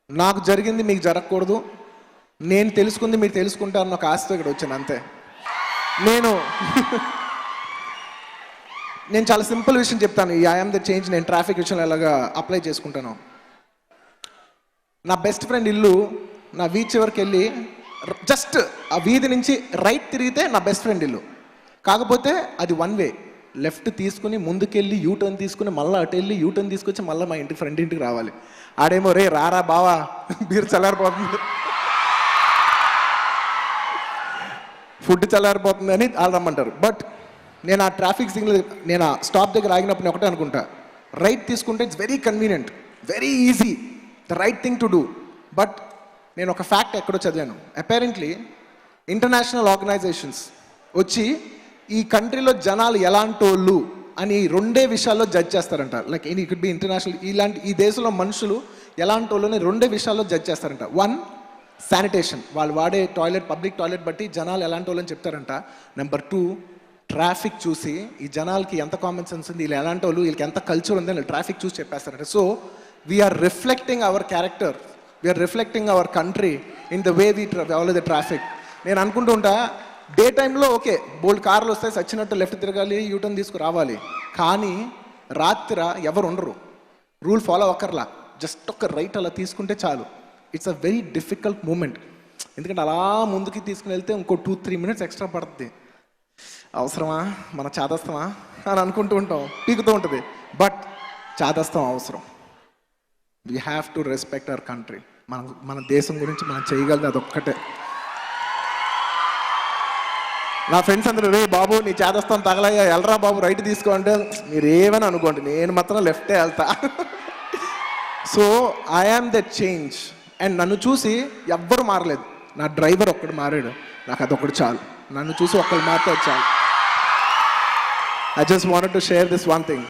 నాకు జరిగింది మీకు జరగకూడదు, నేను తెలుసుకుంది మీరు తెలుసుకుంటారన్న ఒక ఆశతో ఇక్కడ వచ్చాను అంతే. నేను చాలా సింపుల్ విషయం చెప్తాను. ఈ ఐ యామ్ ద చేంజ్ నేను ట్రాఫిక్ విషయంలో ఎలాగా అప్లై చేసుకుంటాను. నా బెస్ట్ ఫ్రెండ్ ఇల్లు నా వీధి చివరికి వెళ్ళి జస్ట్ ఆ వీధి నుంచి రైట్ తిరిగితే నా బెస్ట్ ఫ్రెండ్ ఇల్లు. కాకపోతే అది వన్ వే, లెఫ్ట్ తీసుకుని ముందుకెళ్ళి యూటర్న్ తీసుకుని మళ్ళీ అటు వెళ్ళి యూటర్న్ తీసుకొచ్చి మళ్ళీ మా ఇంటి ఫ్రెండ్ ఇంటికి రావాలి. ఆడేమో రే రారా బావా బీర్ చల్లారిపోతుంది, ఫుడ్ చల్లారిపోతుంది అని వాళ్ళు రమ్మంటారు. బట్ నేను ఆ ట్రాఫిక్ సిగ్నల్ నేను ఆ స్టాప్ దగ్గర ఆగినప్పుడు ఒకటే అనుకుంటా, రైట్ తీసుకుంటే it's very convenient, very easy, the right thing to do. But నేను ఒక ఫ్యాక్ట్ ఎక్కడో చదివాను, అపారెంట్లీ ఇంటర్నేషనల్ ఆర్గనైజేషన్స్ వచ్చి ఈ కంట్రీలో జనాలు ఎలాంటి వాళ్ళు అని రెండే విషయాల్లో జడ్జ్ చేస్తారంట. Like it could be international, ఇలాంటి ఈ దేశంలో మనుషులు ఎలాంటి వాళ్ళని రెండే విషయాల్లో జడ్జ్ చేస్తారంట. వన్, శానిటేషన్, వాళ్ళు వాడే టాయిలెట్, పబ్లిక్ టాయిలెట్ బట్టి జనాలు ఎలాంటి వాళ్ళని చెప్తారంట. నెంబర్ టూ, ట్రాఫిక్ చూసి ఈ జనాలకి ఎంత కామన్ సెన్స్ ఉంది, వీళ్ళు ఎలాంటి వాళ్ళు, వీళ్ళకి ఎంత కల్చర్ ఉంది అని ట్రాఫిక్ చూసి చెప్పేస్తారంట. So we are reflecting our character, we are reflecting our country in the way we follow the traffic. నేను అనుకుంటూ ఉంటా, డే టైంలో ఓకే బోల్డ్ కార్లు వస్తాయి, సచ్చినట్టు లెఫ్ట్ తిరగాలి, యూటర్న్ తీసుకురావాలి. కానీ రాత్రి ఎవరు ఉండరు, రూల్ ఫాలో అక్కర్లా, జస్ట్ ఒక రైట్ అలా తీసుకుంటే చాలు. It's a very difficult moment, ఎందుకంటే అలా ముందుకి తీసుకుని వెళ్తే ఇంకో 2-3 minutes ఎక్స్ట్రా పడుతుంది. అవసరమా, మన చాదస్తమా అని అనుకుంటూ ఉంటాం, పీకుతూ ఉంటుంది. బట్ చాదస్తం అవసరం. We have to respect our country. మన దేశం గురించి మనం చేయగలదు అదొక్కటే. నా ఫ్రెండ్స్ అందరూ రే బాబు నీ చేదస్తాం తగలయ్యా, వెళ్ళరా బాబు రైట్ తీసుకో అంటే మీరు ఏమని అనుకోండి, నేను మాత్రం లెఫ్టే వెళ్తా. So I am the change. And నన్ను చూసి ఎవ్వరు మారలేదు, నా డ్రైవర్ ఒక్కడు మారాడు, నాకు అదొక్కడు చాలు. నన్ను చూసి ఒక్కడు మారితే చాలు. I just wanted to share this one thing.